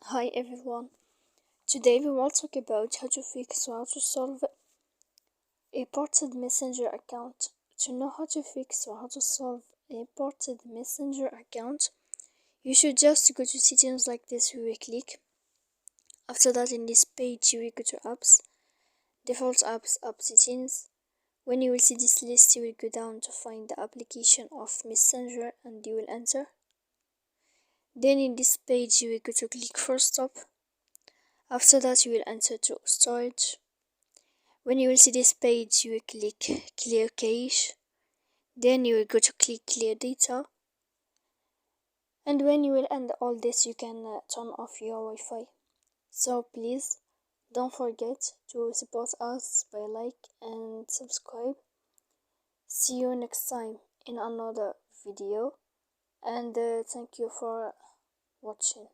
Hi everyone. Today we will talk about how to fix or how to solve a ported messenger account. To know how to fix or how to solve a ported messenger account, you should just go to settings like this. You will click. After that, in this page, you will go to apps, default apps, app settings. When you will see this list, you will go down to find the application of messenger and you will enter. Then in this page, you will go to click for stop. After that, you will enter to storage. When you will see this page, you will click clear cache. Then you will go to click clear data. And when you will end all this, you can turn off your Wi-Fi. So please don't forget to support us by like and subscribe. See you next time in another video, and thank you for watching.